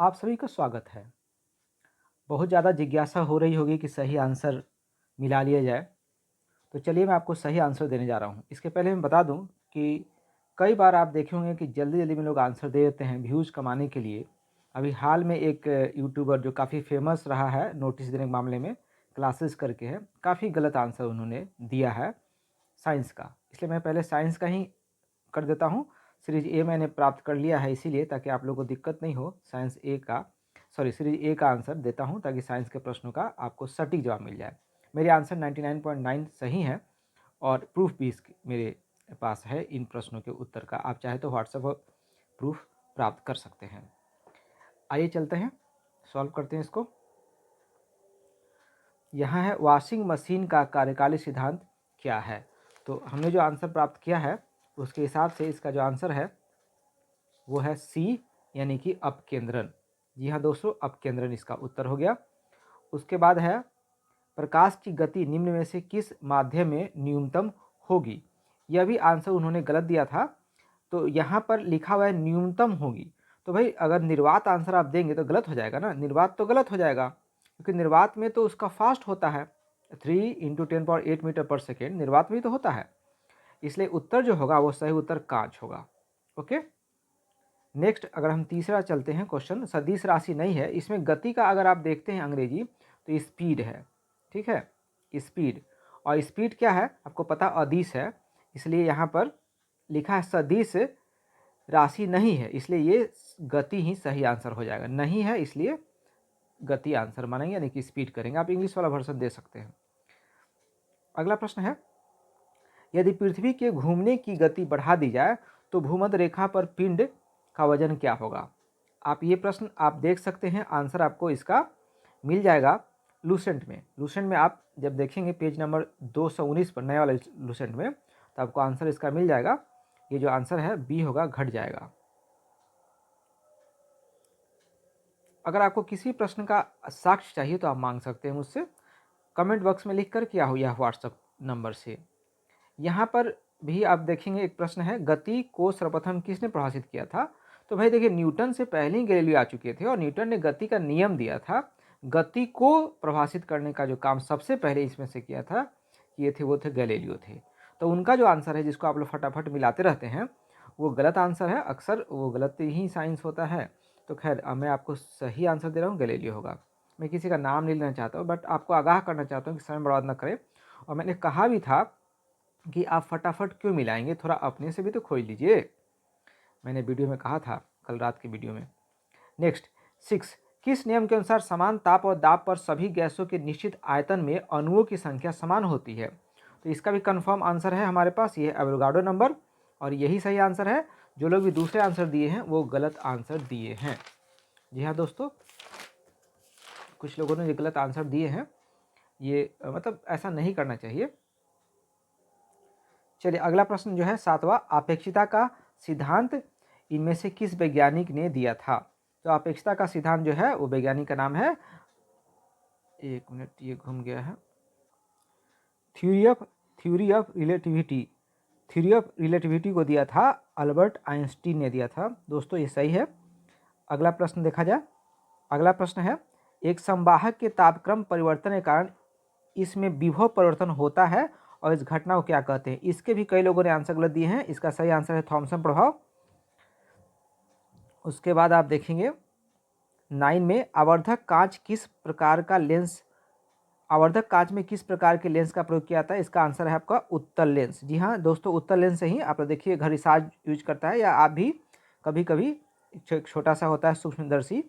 आप सभी का स्वागत है। बहुत ज़्यादा जिज्ञासा हो रही होगी कि सही आंसर मिला लिया जाए, तो चलिए मैं आपको सही आंसर देने जा रहा हूँ। इसके पहले मैं बता दूँ कि कई बार आप देखे होंगे कि जल्दी-जल्दी में लोग आंसर दे देते हैं व्यूज़ कमाने के लिए। अभी हाल में एक यूट्यूबर जो काफ़ी फ़ेमस रहा है नोटिस देने के मामले में, क्लासेस करके है, काफ़ी गलत आंसर उन्होंने दिया है साइंस का। इसलिए मैं पहले साइंस का ही कर देता हूँ। सीरीज़ ए मैंने प्राप्त कर लिया है इसीलिए, ताकि आप लोगों को दिक्कत नहीं हो। सीरीज़ ए का आंसर देता हूँ ताकि साइंस के प्रश्नों का आपको सटीक जवाब मिल जाए। मेरे आंसर 99.9 सही हैं और प्रूफ भी मेरे पास है इन प्रश्नों के उत्तर का। आप चाहे तो व्हाट्सएप पर प्रूफ प्राप्त कर सकते हैं। आइए चलते हैं, सॉल्व करते हैं इसको। यहाँ है वॉशिंग मशीन का कार्यकारी सिद्धांत क्या है। तो हमने जो आंसर प्राप्त किया है उसके हिसाब से इसका जो आंसर है वो है सी, यानी कि अपकेंद्रन। जी हाँ दोस्तों, अपकेंद्रन इसका उत्तर हो गया। उसके बाद है प्रकाश की गति निम्न में से किस माध्यम में न्यूनतम होगी। यह भी आंसर उन्होंने गलत दिया था, तो यहाँ पर लिखा हुआ है न्यूनतम होगी। तो भाई अगर निर्वात आंसर आप देंगे तो गलत हो जाएगा ना, निर्वात तो गलत हो जाएगा, क्योंकि निर्वात में तो उसका फास्ट होता है 3 × 10⁸ मीटर/सेकेंड, निर्वात में ही तो होता है। इसलिए उत्तर जो होगा वो सही उत्तर कांच होगा। ओके, नेक्स्ट अगर हम तीसरा चलते हैं क्वेश्चन, सदिश राशि नहीं है इसमें। गति का अगर आप देखते हैं अंग्रेजी तो स्पीड है, ठीक है, स्पीड। और स्पीड क्या है आपको पता, अदिश है, इसलिए यहाँ पर लिखा है सदिश राशि नहीं है, इसलिए ये गति ही सही आंसर हो जाएगा। नहीं है इसलिए गति आंसर मानेंगे, यानी कि स्पीड करेंगे। आप इंग्लिश वाला वर्जन दे सकते हैं। अगला प्रश्न है, यदि पृथ्वी के घूमने की गति बढ़ा दी जाए तो भूमध्य रेखा पर पिंड का वजन क्या होगा। आप ये प्रश्न आप देख सकते हैं, आंसर आपको इसका मिल जाएगा लूसेंट में। लूसेंट में आप जब देखेंगे पेज नंबर 219 पर, नए वाले लूसेंट में, तो आपको आंसर इसका मिल जाएगा। ये जो आंसर है बी होगा, घट जाएगा। अगर आपको किसी प्रश्न का साक्ष्य चाहिए तो आप मांग सकते हैं मुझसे, कमेंट बॉक्स में लिख कर, किया हो या व्हाट्सएप नंबर से। यहाँ पर भी आप देखेंगे एक प्रश्न है, गति को सर्वप्रथम किसने परिभाषित किया था। तो भाई देखिए, न्यूटन से पहले ही गैलीलियो आ चुके थे और न्यूटन ने गति का नियम दिया था। गति को परिभाषित करने का जो काम सबसे पहले इसमें से किया था, ये थे, वो थे गैलीलियो थे। तो उनका जो आंसर है, जिसको आप लोग फटाफट मिलाते रहते हैं, वो गलत आंसर है। अक्सर वो गलत ही साइंस होता है। तो खैर मैं आपको सही आंसर दे रहा हूँ, गैलीलियो होगा। मैं किसी का नाम नहीं लेना चाहता हूँ, बट आपको आगाह करना चाहता हूँ कि समय बर्बाद न करें। और मैंने कहा भी था कि आप फटाफट क्यों मिलाएंगे, थोड़ा अपने से भी तो खोज लीजिए। मैंने वीडियो में कहा था, कल रात के वीडियो में। नेक्स्ट 6, किस नियम के अनुसार समान ताप और दाब पर सभी गैसों के निश्चित आयतन में अणुओं की संख्या समान होती है। तो इसका भी कंफर्म आंसर है हमारे पास, ये है एवोगाड्रो नंबर, और यही सही आंसर है। जो लोग भी दूसरे आंसर दिए हैं वो गलत आंसर दिए हैं। जी हाँ दोस्तों, कुछ लोगों ने जो गलत आंसर दिए हैं, ये मतलब ऐसा नहीं करना चाहिए। चलिए अगला प्रश्न जो है 7वां, अपेक्षिता का सिद्धांत इनमें से किस वैज्ञानिक ने दिया था। तो अपेक्षिता का सिद्धांत जो है वो वैज्ञानिक का नाम है, एक मिनट ये घूम गया है, theory of relativity. Theory of relativity को दिया था अल्बर्ट आइंस्टीन ने दिया था। दोस्तों ये सही है। अगला प्रश्न देखा जाए। अगला प्रश्न है, एक संवाहक के तापक्रम परिवर्तन के कारण इसमें विभव परिवर्तन होता है और इस घटना को क्या कहते हैं। इसके भी कई लोगों ने आंसर गलत दिए हैं। इसका सही आंसर है थॉमसन प्रभाव। उसके बाद आप देखेंगे 9 में, आवर्धक कांच किस प्रकार का लेंस, आवर्धक कांच में किस प्रकार के लेंस का प्रयोग किया जाता है। इसका आंसर है आपका उत्तल लेंस। जी हाँ दोस्तों, उत्तल लेंस से ही आप देखिए घड़ीसाज यूज करता है, या आप भी कभी कभी छोटा सा होता है सूक्ष्मदर्शी,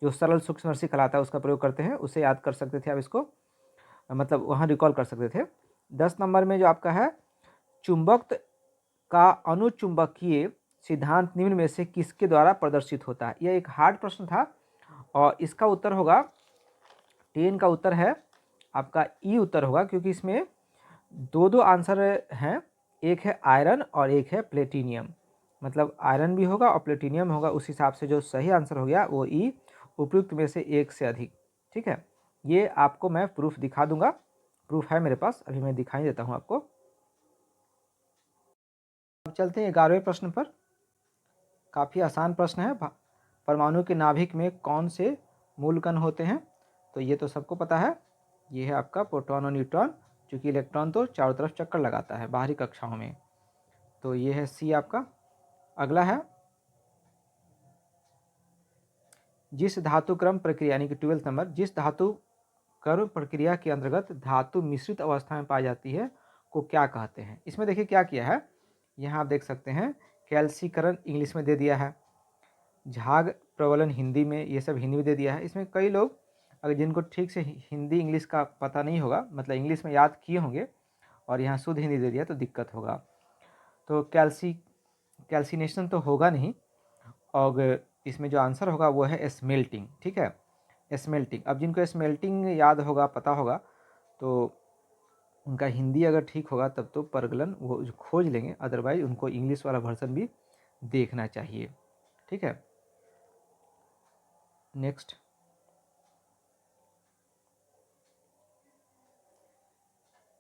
जो सरल सूक्ष्मदर्शी कहलाता है, उसका प्रयोग करते हैं। उसे याद कर सकते थे आप, इसको मतलब वहाँ रिकॉल कर सकते थे। 10 नंबर में जो आपका है, चुंबक का अनुचुंबकीय सिद्धांत निम्न में से किसके द्वारा प्रदर्शित होता है। यह एक हार्ड प्रश्न था और इसका उत्तर होगा 10 का उत्तर है आपका ई उत्तर होगा, क्योंकि इसमें दो आंसर हैं, एक है आयरन और एक है प्लेटिनियम। मतलब आयरन भी होगा और प्लेटिनियम होगा। उस हिसाब से जो सही आंसर हो गया वो ई, उपयुक्त में से एक से अधिक। ठीक है, ये आपको मैं प्रूफ दिखा दूंगा, प्रूफ है मेरे पास, अभी मैं दिखाई देता हूँ आपको। अब चलते हैं 11वें प्रश्न पर। काफ़ी आसान प्रश्न है, परमाणु के नाभिक में कौन से मूल कण होते हैं? तो ये तो सबको पता है, ये है आपका प्रोटॉन और न्यूट्रॉन, क्योंकि इलेक्ट्रॉन तो चारों तरफ चक्कर लगाता है बाहरी कक्षाओं में। तो ये है सी आपका। अगला है, जिस धातु क्रम प्रक्रिया यानी कि 12 नंबर, जिस धातु क्रम प्रक्रिया के अंतर्गत धातु मिश्रित अवस्था में पाई जाती है को क्या कहते हैं? इसमें देखिए क्या किया है, यहाँ आप देख सकते हैं कैल्सीकरण इंग्लिश में दे दिया है, झाग प्रवलन हिंदी में, ये सब हिंदी में दे दिया है। इसमें कई लोग अगर जिनको ठीक से हिंदी इंग्लिश का पता नहीं होगा, मतलब इंग्लिश में याद किए होंगे और यहाँ शुद्ध हिंदी दे दिया तो दिक्कत होगा। तो कैल्सिनेशन तो होगा नहीं, और इसमें जो आंसर होगा वो है स्मेल्टिंग। ठीक है, स्मेल्टिंग। अब जिनको स्मेल्टिंग याद होगा, पता होगा, तो उनका हिंदी अगर ठीक होगा तब तो परगलन वो खोज लेंगे, अदरवाइज उनको इंग्लिश वाला वर्जन भी देखना चाहिए। ठीक है, नेक्स्ट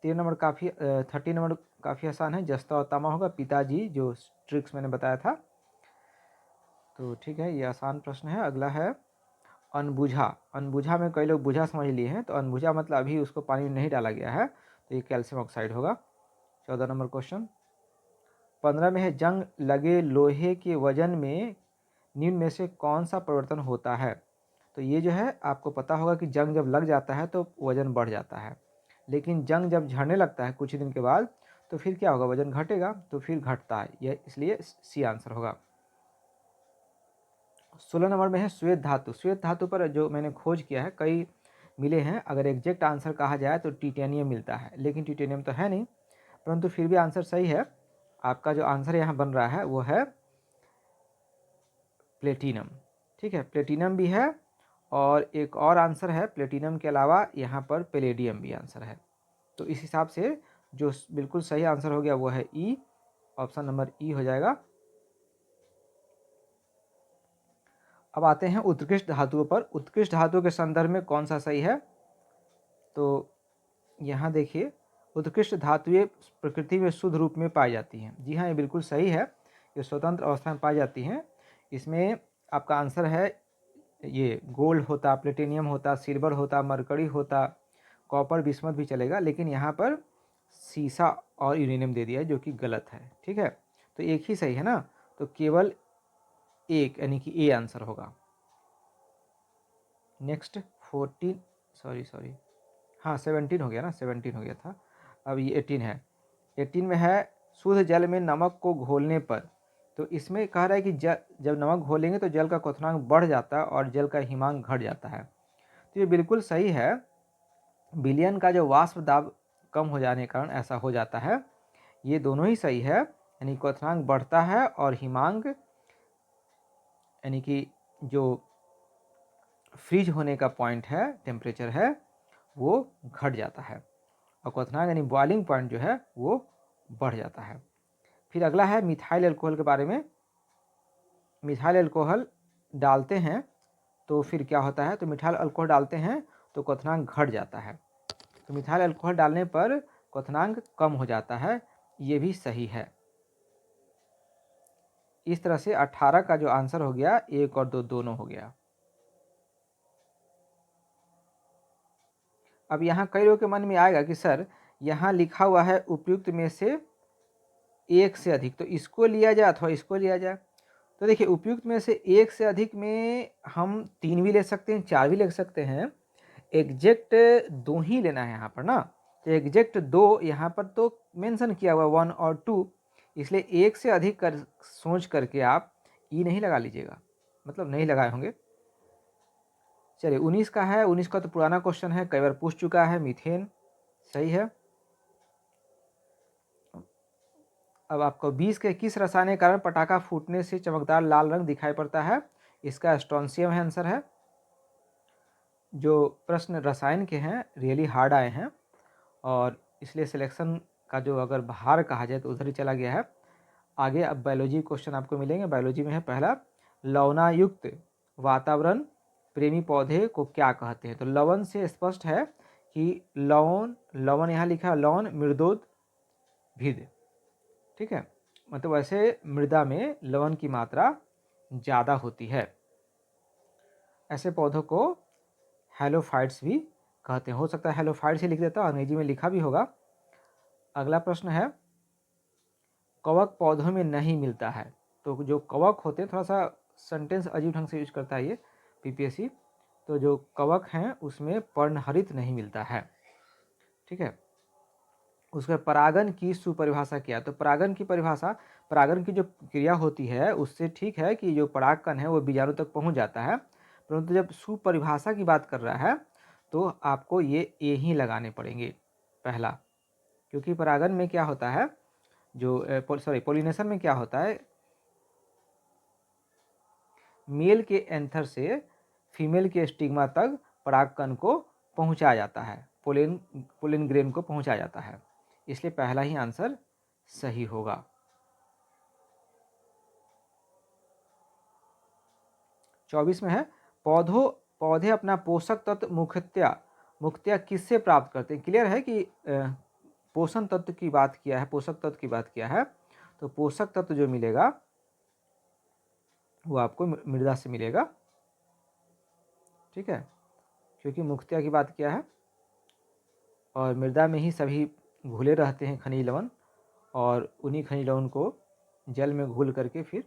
13 नंबर काफ़ी 30 नंबर काफ़ी आसान है, जस्ता और तामा होगा, पिताजी, जो ट्रिक्स मैंने बताया था। तो ठीक है, ये आसान प्रश्न है। अगला है अनबुझा। अनबुझा में कई लोग बुझा समझ लिए हैं, तो अनबुझा मतलब अभी उसको पानी में नहीं डाला गया है, तो ये कैल्शियम ऑक्साइड होगा। 14 नंबर क्वेश्चन 15 में है, जंग लगे लोहे के वजन में निम्न में से कौन सा परिवर्तन होता है? तो ये जो है आपको पता होगा कि जंग जब लग जाता है तो वजन बढ़ जाता है, लेकिन जंग जब झड़ने लगता है कुछ ही दिन के बाद तो फिर क्या होगा, वजन घटेगा, तो फिर घटता है, यह इसलिए सी आंसर होगा। 16 नंबर में है श्वेत धातु। श्वेत धातु पर जो मैंने खोज किया है कई मिले हैं, अगर एग्जैक्ट आंसर कहा जाए तो टिटेनियम मिलता है, लेकिन टिटेनियम तो है नहीं, परंतु फिर भी आंसर सही है। आपका जो आंसर यहाँ बन रहा है वो है प्लेटिनम। ठीक है, प्लेटिनम भी है, और एक और आंसर है प्लेटिनम के अलावा यहाँ पर पैलेडियम भी आंसर है। तो इस हिसाब से जो बिल्कुल सही आंसर हो गया वो है ई, ऑप्शन नंबर ई हो जाएगा। अब आते हैं उत्कृष्ट धातुओं पर। उत्कृष्ट धातुओं के संदर्भ में कौन सा सही है? तो यहाँ देखिए, उत्कृष्ट धातुएं प्रकृति में शुद्ध रूप में पाई जाती हैं। जी हाँ, ये बिल्कुल सही है, ये स्वतंत्र अवस्था में पाई जाती हैं। इसमें आपका आंसर है ये गोल्ड होता, प्लेटिनियम होता, सिल्वर होता, मरकरी होता, कॉपर, बिस्मथ भी चलेगा, लेकिन यहाँ पर सीसा और यूरेनियम दे दिया है जो कि गलत है। ठीक है, तो एक ही सही है ना, तो केवल एक यानी कि ए आंसर होगा। नेक्स्ट 14 सॉरी हाँ 17 हो गया ना, 17 हो गया था, अब ये 18 है। 18 में है शुद्ध जल में नमक को घोलने पर, तो इसमें कह रहा है कि जब नमक घोलेंगे तो जल का क्वथनांक बढ़ जाता है और जल का हिमांक घट जाता है। तो ये बिल्कुल सही है, विलयन का जो वाष्प दाब कम हो जाने के कारण ऐसा हो जाता है। ये दोनों ही सही है, यानी क्वथनांक बढ़ता है और हिमांक यानी कि जो फ्रीज होने का पॉइंट है, टेम्परेचर है, वो घट जाता है, और क्वथनांक यानी बॉइलिंग पॉइंट जो है वो बढ़ जाता है। फिर अगला है मिथाइल अल्कोहल के बारे में। मिथाइल अल्कोहल डालते हैं तो फिर क्या होता है, तो मिथाइल अल्कोहल डालते हैं तो क्वथनांक घट जाता है, तो मिथाइल अल्कोहल डालने पर क्वथनांक कम हो जाता है, ये भी सही है। इस तरह से 18 का जो आंसर हो गया, 1 और 2 दोनों हो गया। अब यहाँ कई लोगों के मन में आएगा कि सर यहाँ लिखा हुआ है उपयुक्त में से एक से अधिक, तो इसको लिया जाए अथवा इसको लिया जाए। तो देखिए, उपयुक्त में से एक से अधिक में हम 3 भी ले सकते हैं, 4 भी ले सकते हैं, एग्जैक्ट 2 ही लेना है यहाँ पर ना, तो एग्जैक्ट 2 यहाँ पर तो मेंशन किया हुआ 1 और 2, इसलिए एक से अधिक कर सोच करके आप ई नहीं लगा लीजिएगा, मतलब नहीं लगाए होंगे। चलिए 19 का है, 19 का तो पुराना क्वेश्चन है, कई बार पूछ चुका है, मीथेन सही है। अब आपको 20 के किस रसायन के कारण पटाखा फूटने से चमकदार लाल रंग दिखाई पड़ता है? इसका स्ट्रोंसियम है आंसर है। जो प्रश्न रसायन के हैं रियली हार्ड आए हैं, और इसलिए सिलेक्शन का जो अगर भार कहा जाए तो उधर ही चला गया है। आगे अब बायोलॉजी क्वेश्चन आपको मिलेंगे। बायोलॉजी में है पहला, लवणायुक्त वातावरण प्रेमी पौधे को क्या कहते हैं? तो लवण से स्पष्ट है कि लवण यहाँ लिखा है लवण मृदोद्भिद। ठीक है, मतलब वैसे मृदा में लवण की मात्रा ज़्यादा होती है। ऐसे पौधों को हेलोफाइट्स भी कहते हैं। हो सकता है हेलोफाइट्स ही लिख देता हूँ, अंग्रेजी में लिखा भी होगा। अगला प्रश्न है, कवक पौधों में नहीं मिलता है। तो जो कवक होते हैं, थोड़ा सा सेंटेंस अजीब ढंग से यूज करता है ये पीपीएससी। तो जो कवक हैं उसमें पर्णहरित नहीं मिलता है, ठीक है। उसके परागन की सुपरिभाषा क्या है? तो परागन की परिभाषा, परागन की जो क्रिया होती है उससे ठीक है कि जो परागकण है वो बीजाणु तक पहुंच जाता है, परंतु जब सुपरिभाषा की बात कर रहा है तो आपको ये ए ही लगाने पड़ेंगे पहला, क्योंकि परागन में क्या होता है, जो पोलिनेशन में क्या होता है, मेल के एंथर से फीमेल के स्टिग्मा तक परागकण को पहुंचाया जाता है, पोलिन ग्रेन को पहुंचाया जाता है, इसलिए पहला ही आंसर सही होगा। 24 में है, पौधे अपना पोषक तत्व मुख्यतया किससे प्राप्त करते हैं? क्लियर है कि पोषण तत्व की बात किया है, पोषक तत्व की बात किया है, तो पोषक तत्व जो मिलेगा वो आपको मृदा से मिलेगा, ठीक है, क्योंकि मुख्यतया की बात किया है और मृदा में ही सभी घुले रहते हैं खनिज लवण, और उन्हीं खनिज लवण को जल में घुल करके फिर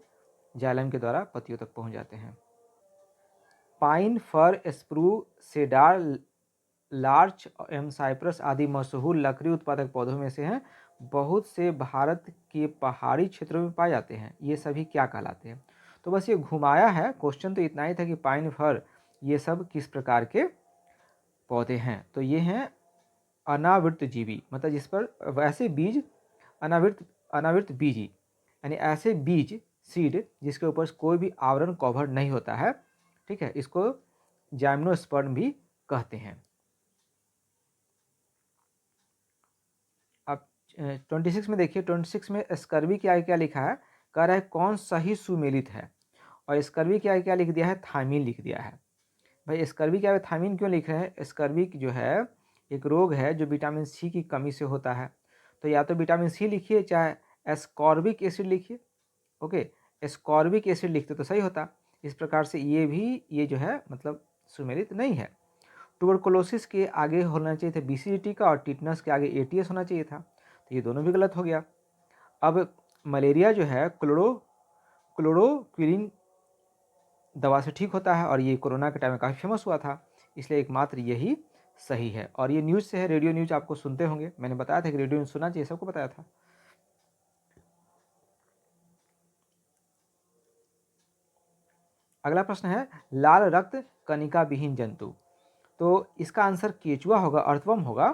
जाइलम के द्वारा पत्तियों तक पहुंच जाते हैं। पाइन, फर, स्प्रू, सेडार, लार्च एवं साइप्रस आदि मशहूर लकड़ी उत्पादक पौधों में से हैं। बहुत से भारत के पहाड़ी क्षेत्रों में पाए जाते हैं। ये सभी क्या कहलाते हैं? तो बस ये घुमाया है, क्वेश्चन तो इतना ही था कि पाइन, फर ये सब किस प्रकार के पौधे हैं। तो ये हैं अनावृत जीवी, मतलब जिस पर वैसे बीज, अनावृत बीजी, यानी ऐसे बीज, सीड जिसके ऊपर कोई भी आवरण कवर नहीं होता है, ठीक है, इसको जाइम्नोस्पर्म भी कहते हैं। अब 26 में देखिए, 26 में स्कर्वी के आगे क्या लिखा है, कह रहा है कौन सही सुमेलित है, और स्कर्वी के आगे क्या लिख दिया है, थायमीन लिख दिया है। भाई स्कर्वी के आगे थायमीन क्यों लिख रहे हैं? स्कर्वी जो है एक रोग है जो विटामिन सी की कमी से होता है, तो या तो विटामिन सी लिखिए चाहे एस्कॉर्बिक एसिड लिखिए, ओके, एस्कॉर्बिक एसिड लिखते तो सही होता। इस प्रकार से ये जो है मतलब सुमेलित नहीं है। ट्यूबरकुलोसिस के आगे होना चाहिए था बीसीजी का, और टिटनस के आगे एटीएस होना चाहिए था, तो ये दोनों भी गलत हो गया। अब मलेरिया जो है क्लोरोक्विनिन दवा से ठीक होता है, और ये कोरोना के टाइम में काफ़ी फेमस हुआ था, इसलिए एकमात्र यही सही है। और ये न्यूज़ से है, रेडियो न्यूज़ आपको सुनते होंगे, मैंने बताया था कि रेडियो न्यूज़ सुनना चाहिए, सबको बताया था। अगला प्रश्न है, लाल रक्त कणिका विहीन जंतु, तो इसका आंसर केचुआ होगा, अर्थवर्म होगा।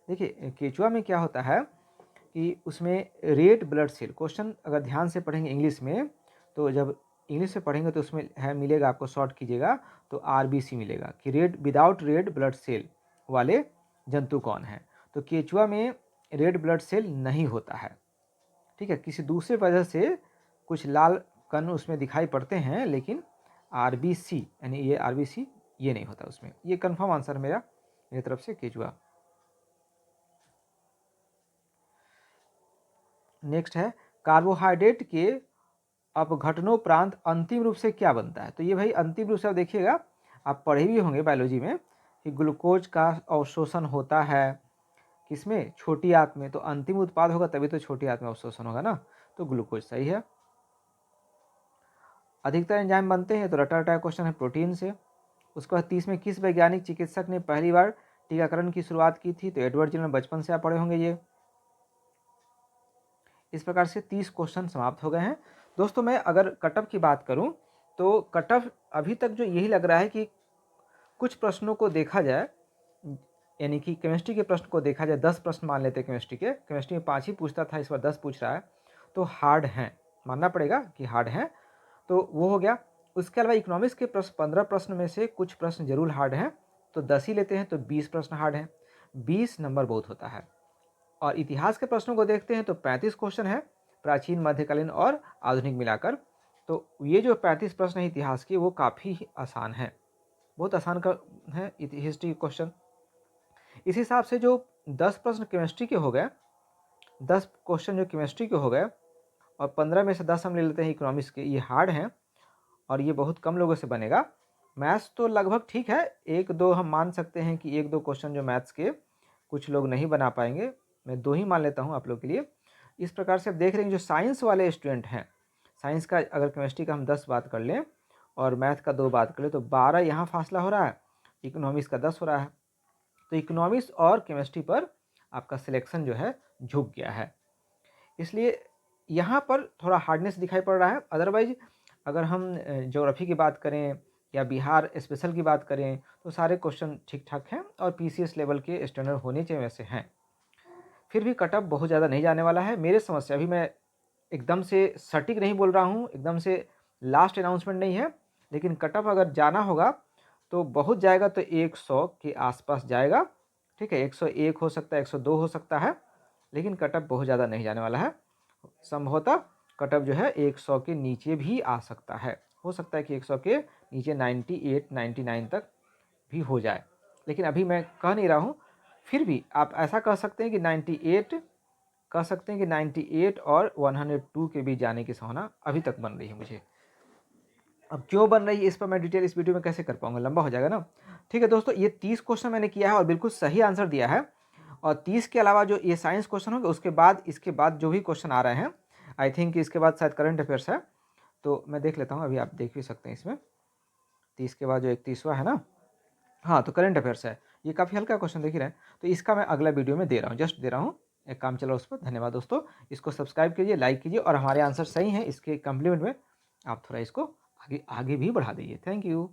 देखिए केचुआ में क्या होता है कि उसमें रेड ब्लड सेल, क्वेश्चन अगर ध्यान से पढ़ेंगे इंग्लिश में, तो जब इंग्लिश से पढ़ेंगे तो उसमें है मिलेगा, आपको शॉर्ट कीजिएगा तो आरबीसी मिलेगा कि विदाउट रेड ब्लड सेल वाले जंतु कौन है। तो केचुआ में रेड ब्लड सेल नहीं होता है, ठीक है, किसी दूसरे वजह से कुछ लाल कण उसमें दिखाई पड़ते हैं, लेकिन आरबीसी यानी ये आरबीसी ये नहीं होता उसमें। ये कंफर्म आंसर मेरी तरफ से केचुआ। नेक्स्ट है, कार्बोहाइड्रेट के अपघटनोपरांत अंतिम रूप से क्या बनता है? तो ये भाई अंतिम रूप से आप देखिएगा, आप पढ़े भी होंगे बायोलॉजी में कि ग्लूकोज का अवशोषण होता है किसमें, छोटी आंत में, तो अंतिम उत्पाद होगा तभी तो छोटी आंत में अवशोषण होगा ना, तो ग्लूकोज सही है। अधिकतर एंजाइम बनते हैं, तो रटा रटा क्वेश्चन है प्रोटीन से। उसके बाद 30 में किस वैज्ञानिक चिकित्सक ने पहली बार टीकाकरण की शुरुआत की थी? तो एडवर्ड जिनर, बचपन से आप पढ़े होंगे ये। इस प्रकार से 30 क्वेश्चन समाप्त हो गए हैं। दोस्तों मैं अगर कटअप की बात करूं तो कटअप अभी तक जो यही लग रहा है कि कुछ प्रश्नों को देखा जाए, यानी कि केमिस्ट्री के प्रश्न को देखा जाए, 10 प्रश्न मान लेते हैं केमिस्ट्री में 5 ही पूछता था, इस बार 10 पूछ रहा है, तो हार्ड हैं, मानना पड़ेगा कि हार्ड हैं, तो वो हो गया। उसके अलावा इकोनॉमिक्स के प्रश्न 15 प्रश्न में से कुछ प्रश्न जरूर हार्ड हैं, तो 10 ही लेते हैं, तो 20 प्रश्न हार्ड हैं, 20 नंबर बहुत होता है। और इतिहास के प्रश्नों को देखते हैं तो 35 क्वेश्चन है, प्राचीन, मध्यकालीन और आधुनिक मिलाकर। तो ये जो 35 प्रश्न है इतिहास के, वो काफ़ी आसान है, बहुत आसान का है हिस्ट्री क्वेश्चन। इस हिसाब से जो 10 प्रश्न केमिस्ट्री के हो गए, 10 क्वेश्चन जो केमिस्ट्री के हो गए, और 15 में से 10 हम ले लेते हैं इकोनॉमिक्स के, ये हार्ड हैं और ये बहुत कम लोगों से बनेगा। मैथ्स तो लगभग ठीक है, 1-2 हम मान सकते हैं कि 1-2 क्वेश्चन जो मैथ्स के कुछ लोग नहीं बना पाएंगे, मैं 2 ही मान लेता हूँ आप लोग के लिए। इस प्रकार से आप देख रहे हैं जो साइंस वाले स्टूडेंट हैं, साइंस का अगर केमिस्ट्री का हम 10 बात कर लें और मैथ का 2 बात कर लें तो 12 यहाँ फासला हो रहा है, इकोनॉमिक्स का 10 हो रहा है। तो इकोनॉमिक्स और केमिस्ट्री पर आपका सिलेक्शन जो है झुक गया है, इसलिए यहाँ पर थोड़ा हार्डनेस दिखाई पड़ रहा है। अदरवाइज अगर हम ज्योग्राफी की बात करें या बिहार स्पेशल की बात करें तो सारे क्वेश्चन ठीक ठाक हैं और पीसीएस लेवल के स्टैंडर्ड होने चाहिए वैसे हैं। फिर भी कट ऑफ बहुत ज़्यादा नहीं जाने वाला है मेरे समझ से। अभी मैं एकदम से सटीक नहीं बोल रहा हूँ, एकदम से लास्ट अनाउंसमेंट नहीं है, लेकिन कट ऑफ अगर जाना होगा तो बहुत जाएगा तो 100 के आसपास जाएगा, ठीक है। 101 हो सकता है, 102 हो सकता है, लेकिन कट ऑफ बहुत ज़्यादा नहीं जाने वाला है। संभवतः कट ऑफ जो है 100 के नीचे भी आ सकता है, हो सकता है कि 100 के नीचे 98 99 तक भी हो जाए, लेकिन अभी मैं कह नहीं रहा हूँ। फिर भी आप ऐसा कह सकते हैं कि 98 कह सकते हैं कि 98 और 102 के बीच जाने की संभावना अभी तक बन रही है मुझे। अब क्यों बन रही है इस पर मैं डिटेल इस वीडियो में कैसे कर पाऊंगा, लंबा हो जाएगा ना। ठीक है दोस्तों, ये 30 क्वेश्चन मैंने किया है और बिल्कुल सही आंसर दिया है। और 30 के अलावा जो ये साइंस क्वेश्चन होंगे उसके बाद इसके बाद जो भी क्वेश्चन आ रहे हैं, आई थिंक इसके बाद शायद करंट अफेयर्स है, तो मैं देख लेता हूँ, अभी आप देख भी सकते हैं इसमें 30 के बाद जो 31वां है ना, हाँ तो करंट अफेयर्स है। ये काफ़ी हल्का क्वेश्चन देख ही रहे हैं, तो इसका मैं अगला वीडियो में दे रहा हूँ, जस्ट दे रहा हूँ, एक काम चला उस पर। धन्यवाद दोस्तों, इसको सब्सक्राइब कीजिए, लाइक कीजिए और हमारे आंसर सही हैं इसके कम्प्लीमेंट में आप थोड़ा इसको आगे आगे भी बढ़ा दीजिए। Thank you.